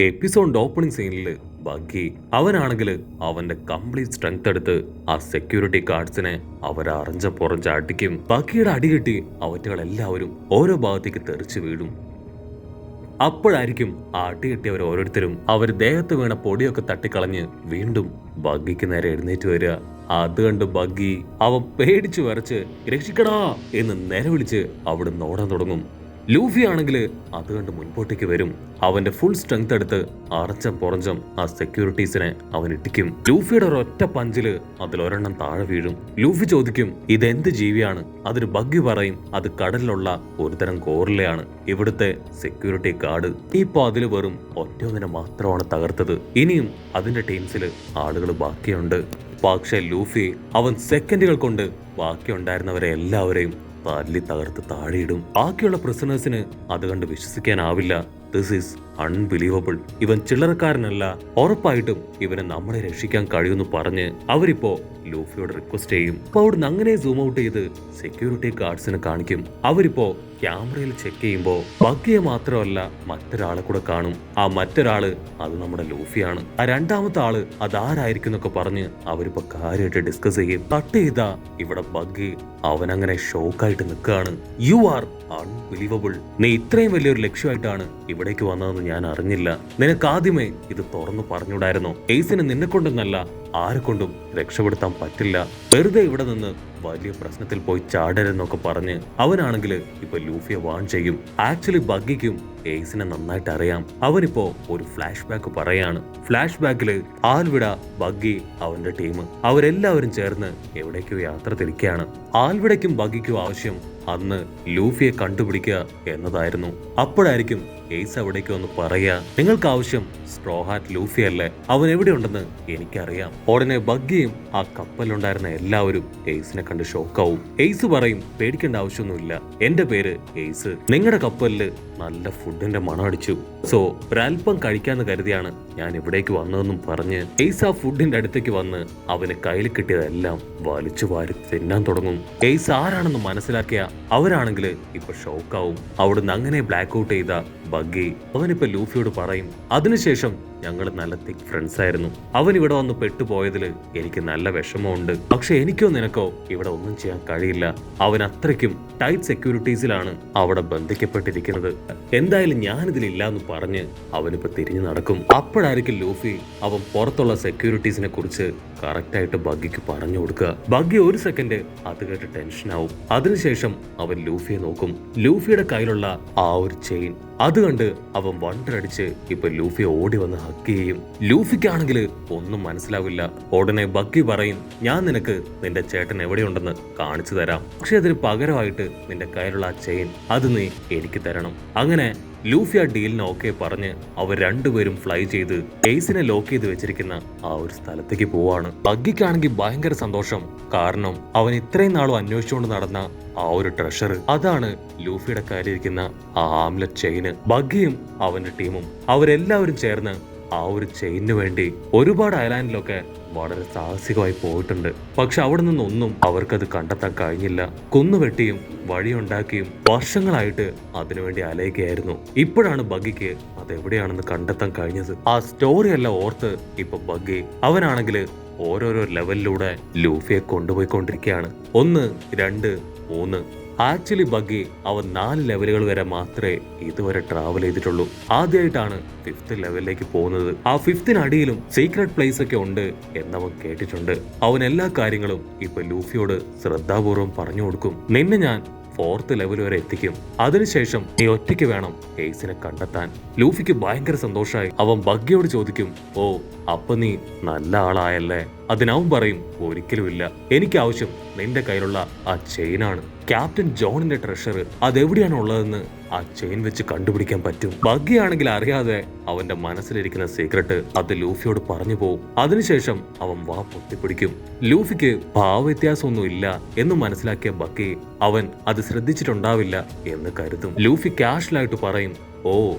എപ്പിസോഡിന്റെ opening സീനിൽ buggy അവനാണെങ്കിൽ അവന്റെ കംപ്ലീറ്റ് സ്ട്രെങ്ത് എടുത്ത് ആ സെക്യൂരിറ്റി ഗാർഡ്സിനെ അവരറിഞ്ഞ പുറഞ്ച അടിക്കും. ബഗ്ഗിയുടെ അടികിട്ടി അവറ്റകൾ എല്ലാവരും ഓരോ ഭാഗത്തേക്ക് തെറിച്ചു വീഴും. അപ്പോഴായിരിക്കും ആ അടി കിട്ടിയവർ ഓരോരുത്തരും അവർ ദേഹത്ത് വീണ പൊടിയൊക്കെ തട്ടിക്കളഞ്ഞ് വീണ്ടും ബഗ്ഗിക്ക് നേരെ എഴുന്നേറ്റ് വരിക. അത് കണ്ട് ബഗ്ഗി അവൻ പേടിച്ചു വരച്ച് രക്ഷിക്കടാ എന്ന് നിലവിളിച്ച് അവിടെ ഓടാൻ തുടങ്ങും. ലൂഫി ആണെങ്കിൽ അത് കണ്ട് മുൻപോട്ടേക്ക് വരും. അവന്റെ ഫുൾ സ്ട്രെങ്ത് എടുത്ത് അറച്ചം പുറഞ്ചം ആ സെക്യൂരിറ്റീസിനെ അവൻ ഇട്ടിക്കും. ലൂഫിയുടെ ഒരൊറ്റ പഞ്ചില് അതിലൊരെണ്ണം താഴെ വീഴും. ലൂഫി ചോദിക്കും ഇതെന്ത് ജീവിയാണ്? അതിന് ബഗ്ഗി പറയും അത് കടലിലുള്ള ഒരുതരം ഗോറിലയാണ്, ഇവിടുത്തെ സെക്യൂരിറ്റി ഗാർഡ്. ഇപ്പൊ അതില് വെറും ഒറ്റൊന്നിനെ മാത്രമാണ് തകർത്തത്, ഇനിയും അതിന്റെ ടീംസില് ആളുകൾ ബാക്കിയുണ്ട്. പക്ഷെ ലൂഫി അവൻ സെക്കൻഡുകൾ കൊണ്ട് ബാക്കിയുണ്ടായിരുന്നവരെ എല്ലാവരെയും തല്ലി തകർത്ത് താഴെയിടും. ബാക്കിയുള്ള പ്രിസണേഴ്സിന് അത് കണ്ട് വിശ്വസിക്കാനാവില്ല. This is unbelievable. ഇവൻ ചില്ലറക്കാരനല്ല, ഉറപ്പായിട്ടും ഇവനെ നമ്മളെ രക്ഷിക്കാൻ കഴിയുമെന്ന് പറഞ്ഞ് അവരിപ്പോ ലൂഫിയോട് റിക്വസ്റ്റ് ചെയ്യും. അപ്പൊ അവിടുന്ന് അങ്ങനെ സൂം ഔട്ട് ചെയ്ത് സെക്യൂരിറ്റി ഗാർഡ്സിനെ കാണിക്കും. അവരിപ്പോ ക്യാമറയിൽ ചെക്ക് ചെയ്യുമ്പോ ബഗ്ഗിയെ മാത്രമല്ല മറ്റൊരാളെ കൂടെ കാണും. ആ മറ്റൊരാള് അത് നമ്മുടെ ലൂഫിയാണ്. ആ രണ്ടാമത്തെ ആള് അതാരായിരിക്കും എന്നൊക്കെ പറഞ്ഞ് അവരിപ്പോ കാര്യമായിട്ട് ഡിസ്കസ് ചെയ്യും. കട്ട് ചെയ്താ ഇവിടെ ബഗ്ഗി അവനങ്ങനെ ഷോക്കായിട്ട് നിൽക്കുകയാണ്. You are unbelievable. നീ ഇത്രയും വലിയൊരു ലക്ഷ്യമായിട്ടാണ് ഇവിടേക്ക് വന്നതെന്ന് ഞാൻ അറിഞ്ഞില്ല. നിനക്ക് ആദ്യമേ ഇത് തുറന്നു പറഞ്ഞുകൂടായിരുന്നോ? എയ്സിനെ നിന്നെ കൊണ്ടൊന്നല്ല ആരെ കൊണ്ടും രക്ഷപ്പെടുത്താൻ പറ്റില്ല. വെറുതെ ഇവിടെ നിന്ന് വലിയ പ്രശ്നത്തിൽ പോയി ചാടരുതെന്നൊക്കെ പറഞ്ഞ് അവനാണെങ്കിൽ ഇപ്പൊ ലൂഫിയെ വാൺ ചെയ്യും. ആക്ച്വലി ബഗ്ഗിക്കും എയ്സിനെ നന്നായിട്ട് അറിയാം. അവനിപ്പോ ഒരു ഫ്ലാഷ് ബാക്ക് പറയാണ്. ഫ്ലാഷ് ബാക്കില് ആൽവിഡ, ബഗ്ഗി, അവന്റെ ടീം അവരെല്ലാവരും ചേർന്ന് എവിടേക്കോ യാത്ര തിരിക്കുകയാണ്. ആൽവിഡയ്ക്കും ബഗ്ഗിക്കും ആവശ്യം അന്ന് ലൂഫിയെ കണ്ടുപിടിക്കുക എന്നതായിരുന്നു. അപ്പോഴായിരിക്കും എയ്സ് അവിടേക്ക് വന്ന് പറയാ, നിങ്ങൾക്ക് ആവശ്യം സ്ട്രോ ഹാറ്റ് ലൂഫി അല്ലേ? അവൻ എവിടെയുണ്ടെന്ന് എനിക്കറിയാം. ഉടനെ ബഗ്ഗിയും ആ കപ്പലിലുണ്ടായിരുന്ന എല്ലാവരും എയ്സിനെ കണ്ട് ഷോക്കാവും. എയ്സ് പറയും പേടിക്കേണ്ട ആവശ്യമൊന്നുമില്ല, എന്റെ പേര് എയ്സ്. നിങ്ങളുടെ കപ്പലില് നല്ല ഫുഡിന്റെ മണം അടിച്ചു, സോ ഒരല്പം കഴിക്കാന്ന് കരുതിയാണ് ഞാൻ ഇവിടേക്ക് വന്നതെന്നും പറഞ്ഞ് എയ്സ് ആ ഫുഡിന്റെ അടുത്തേക്ക് വന്ന് അവന് കയ്യിൽ കിട്ടിയതെല്ലാം വലിച്ചു വാരി തിന്നാൻ തുടങ്ങും. എയ്സ് ആരാണെന്ന് മനസ്സിലാക്കിയ അവരാണെങ്കിൽ ഇപ്പൊ ഷോക്കാവും. അവിടുന്ന് അങ്ങനെ ബ്ലാക്ക് ഔട്ട് ചെയ്ത ബഗ്ഗി അവനിപ്പോ ലൂഫിയോട് പറയും, അതിനുശേഷം ഞങ്ങൾ നല്ല തിക് ഫ്രണ്ട്സ് ആയിരുന്നു. അവൻ ഇവിടെ വന്ന് പെട്ടുപോയതിൽ എനിക്ക് നല്ല വിഷമമുണ്ട്. പക്ഷെ എനിക്കോ നിനക്കോ ഇവിടെ ഒന്നും ചെയ്യാൻ കഴിയില്ല. അവൻ അത്രയ്ക്കും ടൈറ്റ് സെക്യൂരിറ്റീസിലാണ് അവിടെ ബന്ധിക്കപ്പെട്ടിരിക്കുന്നത്. എന്തായാലും ഞാനിതിലില്ല എന്ന് പറഞ്ഞ് അവനിപ്പോ തിരിഞ്ഞു നടക്കും. അപ്പോഴായിരിക്കും ലൂഫി അവൻ പുറത്തുള്ള സെക്യൂരിറ്റീസിനെ കുറിച്ച് കറക്റ്റായിട്ട് ബഗ്ഗിക്ക് പറഞ്ഞു കൊടുക്കുക. ബഗ്ഗി ഒരു സെക്കൻഡ് അത് കേട്ട് ടെൻഷനാവും. അതിനുശേഷം അവൻ ലൂഫിയെ നോക്കും. ലൂഫിയുടെ കയ്യിലുള്ള ആ ഒരു ചെയിൻ അത് കണ്ട് അവൻ വണ്ടടിച്ച് ഇപ്പൊ ലൂഫിയെ ഓടി വന്ന് ഹഗ് ചെയ്യും. ലൂഫിക്കാണെങ്കിൽ ഒന്നും മനസ്സിലാവില്ല. ഉടനെ ബഗ്ഗി പറയും, ഞാൻ നിനക്ക് നിന്റെ ചേട്ടൻ എവിടെയുണ്ടെന്ന് കാണിച്ചു തരാം, പക്ഷെ അതിന് പകരമായിട്ട് നിന്റെ കയ്യിലുള്ള ആ ചെയിൻ അത് നീ എനിക്ക് തരണം. അങ്ങനെ ലൂഫി ആ ഡീലിന് ഓക്കെ പറഞ്ഞ് അവർ രണ്ടുപേരും ഫ്ലൈ ചെയ്ത് എയ്സിനെ ലോക്ക് ചെയ്ത് വെച്ചിരിക്കുന്ന ആ ഒരു സ്ഥലത്തേക്ക് പോവാണ്. ബഗ്ഗിക്കാണെങ്കിൽ ഭയങ്കര സന്തോഷം. കാരണം അവൻ ഇത്രയും നാളും അന്വേഷിച്ചുകൊണ്ട് നടന്ന ആ ഒരു ട്രഷർ, അതാണ് ലൂഫിയുടെ കയ്യിലിരിക്കുന്ന ആ ആംലെറ്റ് ചെയിന്. ബഗ്ഗിയും അവന്റെ ടീമും അവരെല്ലാവരും ചേർന്ന് ആ ഒരു ചെയിനു വേണ്ടി ഒരുപാട് ഐലാൻഡിലൊക്കെ വളരെ സാഹസികമായി പോയിട്ടുണ്ട്. പക്ഷെ അവിടെ നിന്നൊന്നും അവർക്കത് കണ്ടെത്താൻ കഴിഞ്ഞില്ല. കുന്നുവെട്ടിയും വഴിയുണ്ടാക്കിയും വർഷങ്ങളായിട്ട് അതിനുവേണ്ടി അലയുകയായിരുന്നു. ഇപ്പോഴാണ് ബഗ്ഗിക്ക് അതെവിടെയാണെന്ന് കണ്ടെത്താൻ കഴിഞ്ഞത്. ആ സ്റ്റോറി എല്ലാം ഓർത്ത് ഇപ്പൊ ബഗ്ഗി അവനാണെങ്കിൽ ഓരോരോ ലെവലിലൂടെ ലൂഫിയെ കൊണ്ടുപോയിക്കൊണ്ടിരിക്കുകയാണ്. 1, 2, 3. ആക്ച്വലി ബഗ്ഗി അവൻ 4 ലെവലുകൾ വരെ മാത്രമേ ഇതുവരെ ട്രാവൽ ചെയ്തിട്ടുള്ളൂ. ആദ്യമായിട്ടാണ് 5th ലെവലിലേക്ക് പോകുന്നത്. ആ 5th അടിയിലും സീക്രട്ട് പ്ലേസ് ഒക്കെ ഉണ്ട് എന്നവൻ കേട്ടിട്ടുണ്ട്. അവൻ എല്ലാ കാര്യങ്ങളും ഇപ്പൊ ലൂഫിയോട് ശ്രദ്ധാപൂർവം പറഞ്ഞു കൊടുക്കും. നിന്നെ ഞാൻ 4th ലെവൽ വരെ എത്തിക്കും, അതിനുശേഷം നീ ഒറ്റയ്ക്ക് വേണം എയ്സിനെ കണ്ടെത്താൻ. ലൂഫിക്ക് ഭയങ്കര സന്തോഷമായി. അവൻ ബഗ്ഗിയോട് ചോദിക്കും, ഓ അപ്പൊ നീ നല്ല ആളായല്ലേ? അതിനവൻ പറയും, ഒരിക്കലുമില്ല, എനിക്ക് ആവശ്യം നിന്റെ കയ്യിലുള്ള ആ ചെയിനാണ്. ക്യാപ്റ്റൻ ജോണിന്റെ ട്രഷർ അതെവിടെയാണ് ഉള്ളതെന്ന് ആ ചെയിൻ വെച്ച് കണ്ടുപിടിക്കാൻ പറ്റും. ബഗ്ഗി ആണെങ്കിൽ അറിയാതെ അവന്റെ മനസ്സിലിരിക്കുന്ന സീക്രട്ട് അത് ലൂഫിയോട് പറഞ്ഞു പോവും. അതിനുശേഷം അവൻ വാ പൊത്തിപ്പിടിക്കും. ലൂഫിക്ക് ഭാവവ്യത്യാസമൊന്നും ഇല്ല എന്ന് മനസ്സിലാക്കിയ ബഗ്ഗി അവൻ അത് ശ്രദ്ധിച്ചിട്ടുണ്ടാവില്ല എന്ന് കരുതും. ലൂഫി കാഷ്വലായിട്ട് പറയും, ഓ,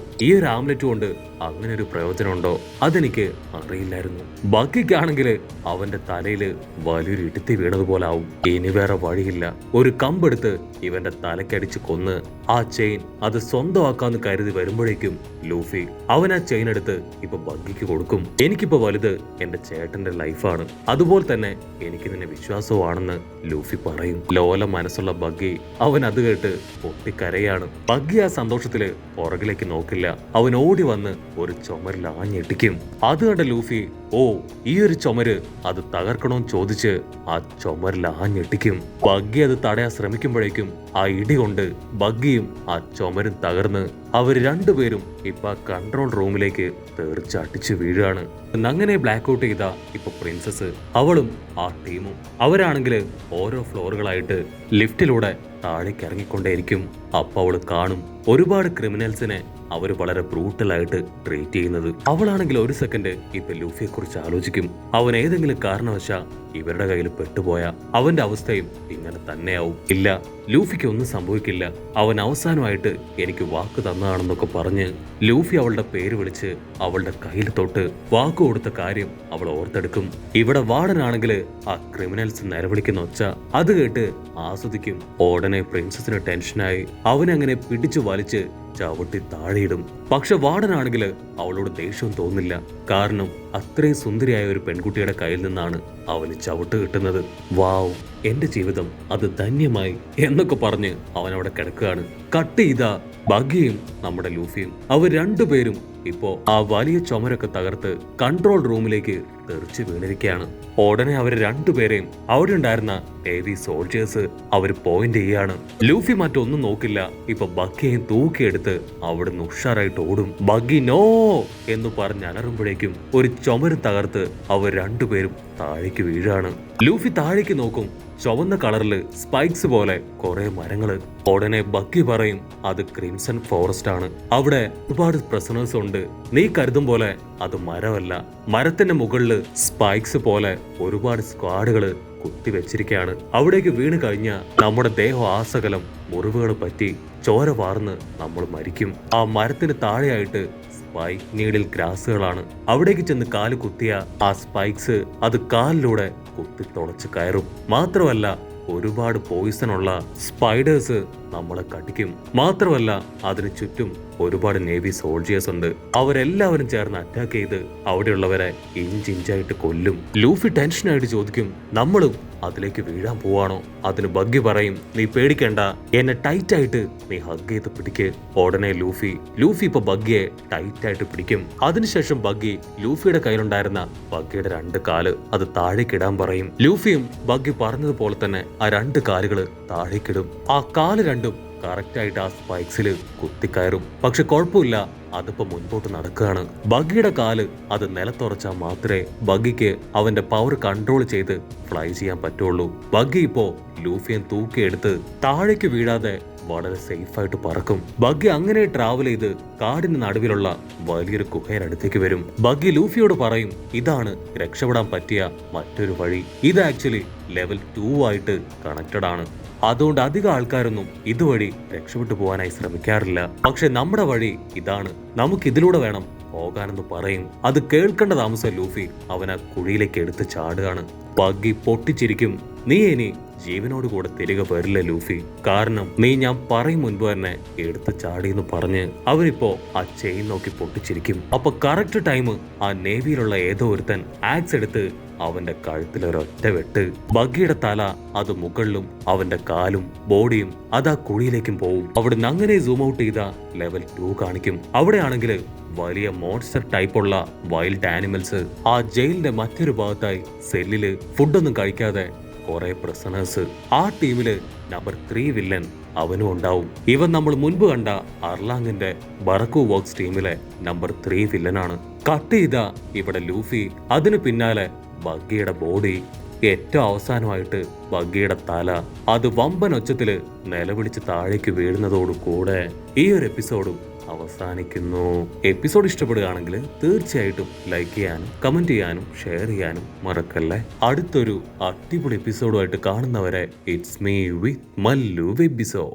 ഈ ഒരു ആംലെറ്റ് കൊണ്ട് അങ്ങനെ ഒരു പ്രയോജനമുണ്ടോ? അതെനിക്ക് അറിയില്ലായിരുന്നു. ബഗ്ഗിക്കാണെങ്കിൽ അവന്റെ തലയില് വലിയൊരു ഇടുത്തി വീണതുപോലെ ആവും. ഇനി വേറെ വഴിയില്ല. ഒരു കമ്പെടുത്ത് ഇവന്റെ തലക്കടിച്ച് കൊന്ന് ആ ചെയിൻ അത് സ്വന്തമാക്കാന്ന് കരുതി വരുമ്പോഴേക്കും ലൂഫി അവൻ ആ ചെയിൻ എടുത്ത് ഇപ്പൊ ബഗ്ഗിക്ക് കൊടുക്കും. എനിക്കിപ്പോ വലുത് എന്റെ ചേട്ടന്റെ ലൈഫാണ്, അതുപോലെ തന്നെ എനിക്ക് നിന്നെ വിശ്വാസവുമാണെന്ന് ലൂഫി പറയും. ലോല മനസ്സുള്ള ബഗ്ഗി അവൻ അത് കേട്ട് പൊട്ടിക്കരയാണ്. ബഗ്ഗി ആ സന്തോഷത്തില് പുറകിലേക്ക് നോക്കില്ല. അവൻ ഓടി വന്ന് ഒരു ചുമരിൽ ആഞ്ഞെട്ടിക്കും. അത് കണ്ട ലൂഫി, ഓ, ഈ ഒരു ചുമര് അത് തകർക്കണോന്ന് ചോദിച്ച് ആ ചുമരിൽ ആഞ്ഞെട്ടിക്കും. ബഗ്ഗി അത് തടയാൻ ശ്രമിക്കുമ്പോഴേക്കും ആ ഇടി കൊണ്ട് ബഗ്ഗിയും ആ ചുമരും തകർന്ന് അവർ രണ്ടുപേരും ഇപ്പൊ ആ കൺട്രോൾ റൂമിലേക്ക് തെറിച്ചടിച്ചു വീഴാണ്. അങ്ങനെ ബ്ലാക്ക് ഔട്ട് ചെയ്ത ഇപ്പൊ പ്രിൻസസ് അവളും ആ ടീമും അവരാണെങ്കിൽ ഓരോ ഫ്ലോറുകളായിട്ട് ലിഫ്റ്റിലൂടെ താഴേക്ക് ഇറങ്ങിക്കൊണ്ടേയിരിക്കും. അപ്പൊ അവള് കാണും ഒരുപാട് ക്രിമിനൽസിനെ അവര് വളരെ ബ്രൂട്ടലായിട്ട് ട്രീറ്റ് ചെയ്യുന്നത്. അവളാണെങ്കിൽ ഒരു സെക്കൻഡ് ഇപ്പൊ ലൂഫിയെ കുറിച്ച് ആലോചിക്കും. അവൻ ഏതെങ്കിലും കാരണവശാ ഇവരുടെ കയ്യിൽ പെട്ടുപോയ അവന്റെ അവസ്ഥയും ഇങ്ങനെ തന്നെയാവും. ഇല്ല, ലൂഫിക്ക് ഒന്നും സംഭവിക്കില്ല, അവൻ അവസാനമായിട്ട് എനിക്ക് വാക്ക് തന്നതാണെന്നൊക്കെ പറഞ്ഞ് ലൂഫി അവളുടെ പേര് വിളിച്ച് അവളുടെ കയ്യിൽ തൊട്ട് വാക്ക് കൊടുത്ത കാര്യം അവൾ ഓർത്തെടുക്കും. ഇവിടെ വാർഡനാണെങ്കിൽ ആ ക്രിമിനൽസ് നിലവിളിക്കുന്ന ഒച്ച അത് കേട്ട് ആസ്വദിക്കും. ഉടനെ പ്രിൻസസിന് ടെൻഷനായി അവനങ്ങനെ പിടിച്ചു വലിച്ച് ചവിട്ടി താഴെയിടും. പക്ഷെ വാർഡനാണെങ്കിൽ അവളോട് ദേഷ്യവും തോന്നില്ല. കാരണം അത്രയും സുന്ദരിയായ ഒരു പെൺകുട്ടിയുടെ കയ്യിൽ നിന്നാണ് അവന് ചവിട്ട് കിട്ടുന്നത്. വാവ്, എന്റെ ജീവിതം അത് ധന്യമായി എന്നൊക്കെ പറഞ്ഞ് അവൻ അവിടെ കിടക്കുകയാണ്. കട്ട് ചെയ്ത ബഗ്ഗിയും നമ്മുടെ ലൂഫിയും അവർ രണ്ടുപേരും ഇപ്പോ ആ വലിയ ചുമരൊക്കെ തകർത്ത് കൺട്രോൾ റൂമിലേക്ക് തെറിച്ചു വീണിരിക്കുകയാണ്. ഉടനെ അവർ രണ്ടുപേരെയും അവിടെ ഉണ്ടായിരുന്ന നേവി സോൾജേഴ്സ് അവര് പോയിന്റ് ചെയ്യാണ്. ലൂഫി മറ്റൊന്നും നോക്കില്ല, ഇപ്പൊ ബഗ്ഗിയെയും തൂക്കിയെടുത്ത് അവിടുന്ന് ഉഷാറായിട്ട് ഓടും. ബഗ്ഗി നോ എന്ന് പറഞ്ഞ് അലറുമ്പോഴേക്കും ഒരു ചുമര് തകർത്ത് അവർ രണ്ടുപേരും താഴേക്ക് വീഴാണ്. ലൂഫി താഴേക്ക് നോക്കും. ചുവന്ന കളറില് സ്പൈക്സ് പോലെ കുറെ മരങ്ങള്. ഉടനെ ബഗ്ഗി പറയും അത് ക്രിംസൺ ഫോറസ്റ്റ് ആണ്, അവിടെ ഒരുപാട് പ്രസനേഴ്സ് ഉണ്ട്. നീ കരുതും പോലെ അത് മരമല്ല, മരത്തിന്റെ മുകളില് സ്പൈക്സ് പോലെ ഒരുപാട് സ്ക്വാഡുകള് കുത്തിവെച്ചിരിക്കുകയാണ്. അവിടേക്ക് വീണ് കഴിഞ്ഞാൽ നമ്മുടെ ദേഹം ആസകലം മുറിവുകൾ പറ്റി ചോര വാർന്ന് നമ്മൾ മരിക്കും. ആ മരത്തിന് താഴെയായിട്ട് സ്പൈക്ക് നീഡിൽ ഗ്രാസുകളാണ്. അവിടേക്ക് ചെന്ന് കാല് കുത്തിയ ആ സ്പൈക്സ് അത് കാലിലൂടെ കുത്തി തുളച്ച് കയറും. മാത്രമല്ല ഒരുപാട് പോയിസൺ ഉള്ള സ്പൈഡേഴ്സ് നമ്മളെ കടിക്കും. മാത്രമല്ല അതിന് ചുറ്റും ഒരുപാട് നേവി സോൾജേഴ്സ് ഉണ്ട്. അവരെല്ലാവരും ചേർന്ന് അറ്റാക്ക് ചെയ്ത് അവിടെയുള്ളവരെ ഇഞ്ചിഞ്ചായിട്ട് കൊല്ലും. ലൂഫി ടെൻഷനായിട്ട് ചോദിക്കും, നമ്മളും അതിലേക്ക് വീഴാൻ പോവാണോ? അതിന് ബഗ്ഗി പറയും, നീ പേടിക്കേണ്ട, എന്നെ ടൈറ്റ് ആയിട്ട് നീ ഹഗ് ചെയ്ത് പിടിക്ക്. ഉടനെ ലൂഫി ഇപ്പൊ ബഗ്ഗിയെ ടൈറ്റ് ആയിട്ട് പിടിക്കും. അതിനുശേഷം ബഗ്ഗി ലൂഫിയുടെ കയ്യിലുണ്ടായിരുന്ന ബഗ്ഗിയുടെ 2 കാല് അത് താഴേക്കിടാൻ പറയും. ലൂഫിയും ബഗ്ഗി പറഞ്ഞതുപോലെ തന്നെ ആ 2 കാലുകള് താഴേക്കിടും. ആ കാല് രണ്ടും കറക്റ്റ് ആയിട്ട് ആ സ്പൈക്സില് കുത്തിക്കയറും. പക്ഷെ കുഴപ്പമില്ല, അതിപ്പോ മുൻപോട്ട് നടക്കുകയാണ്. ബഗ്ഗിയുടെ കാല് അത് നിലത്തുറച്ചാൽ മാത്രമേ ബഗ്ഗിക്ക് അവന്റെ പവർ കൺട്രോൾ ചെയ്ത് ഫ്ലൈ ചെയ്യാൻ പറ്റുള്ളൂ. ബഗ്ഗി ഇപ്പോ ലൂഫിയെ തൂക്കിയെടുത്ത് താഴേക്ക് വീഴാതെ വളരെ സേഫ് ആയിട്ട് പറക്കും. ബഗ്ഗി അങ്ങനെ ട്രാവൽ ചെയ്ത് കാടിന് നടുവിലുള്ള വലിയൊരു ഗുഹയുടെ വരും. ബഗ്ഗി ലൂഫിയോട് പറയും, ഇതാണ് രക്ഷപ്പെടാൻ പറ്റിയ മറ്റൊരു വഴി. ഇത് ആക്ച്വലി ലെവൽ 2 ആയിട്ട് കണക്റ്റഡ് ആണ്. അതുകൊണ്ട് അധികം ആൾക്കാരൊന്നും ഇതുവഴി രക്ഷപ്പെട്ടു പോകാനായി ശ്രമിക്കാറില്ല. പക്ഷെ നമ്മുടെ വഴി ഇതാണ്, നമുക്ക് ഇതിലൂടെ വേണം പോകാനെന്ന് പറയും. അത് കേൾക്കേണ്ട താമസം ലൂഫി അവൻ ആ കുഴിയിലേക്ക് എടുത്ത് ചാടുകയാണ്. ബഗ്ഗി പൊട്ടിച്ചിരിക്കും, നീ ഇനി ജീവനോട് കൂടെ തിരികെ വരില്ല ലൂഫി, കാരണം നീ ഞാൻ പറയും മുൻപ് തന്നെ എടുത്ത് ചാടിയെന്ന് പറഞ്ഞ് അവരിപ്പോ ആ ചെയിൻ നോക്കി പൊട്ടിച്ചിരിക്കും. അപ്പൊ കറക്റ്റ് ടൈം ആ നേവിയിലുള്ള ഏതോ ഒരുത്തൻ ആക്സ് എടുത്ത് അവന്റെ കഴുത്തിലൊരൊറ്റ വെട്ട്. ബഗ്ഗിയുടെ തല അത് മുകളിലും അവന്റെ കാലും ബോഡിയും അത് ആ കുഴിയിലേക്കും പോവും. അവിടുന്ന് അങ്ങനെ സൂം ഔട്ട് ചെയ്ത ലെവൽ 2 കാണിക്കും. അവിടെയാണെങ്കിൽ വലിയ മോൺസ്റ്റർ ടൈപ്പുള്ള വൈൽഡ് ആനിമൽസ്. ആ ജയിലിന്റെ മറ്റൊരു ഭാഗത്തായി സെല്ലില് ഫുഡൊന്നും കഴിക്കാതെ കുറെ പ്രസനേഴ്സ്. ആ ടീമില് നമ്പർ 3 വില്ലൻ അവനും ഉണ്ടാവും. ഇവൻ നമ്മൾ മുൻപ് കണ്ട അർലാങ്ങിന്റെ ബറക്കു വർക്സ് ടീമിലെ നമ്പർ 3 വില്ലനാണ്. കട്ട് ചെയ്ത ഇവിടെ ലൂഫി, അതിനു പിന്നാലെ ബഗ്ഗിയുടെ ബോഡി, ഏറ്റവും അവസാനമായിട്ട് ബഗ്ഗിയുടെ തല അത് വമ്പൻ ഒച്ചത്തില് നിലവിളിച്ച് താഴേക്ക് വീഴുന്നതോടു കൂടെ ഈ ഒരു എപ്പിസോഡും അവസാനിക്കുന്നു. എപ്പിസോഡ് ഇഷ്ടപ്പെടുകയാണെങ്കിൽ തീർച്ചയായിട്ടും ലൈക്ക് ചെയ്യാനും കമന്റ് ചെയ്യാനും ഷെയർ ചെയ്യാനും മറക്കല്ലേ. അടുത്തൊരു അടിപൊളി എപ്പിസോഡുമായിട്ട് കാണുന്നവരെ ഇറ്റ്സ് മീ വിത്ത് മല്ലു വെബിസോ.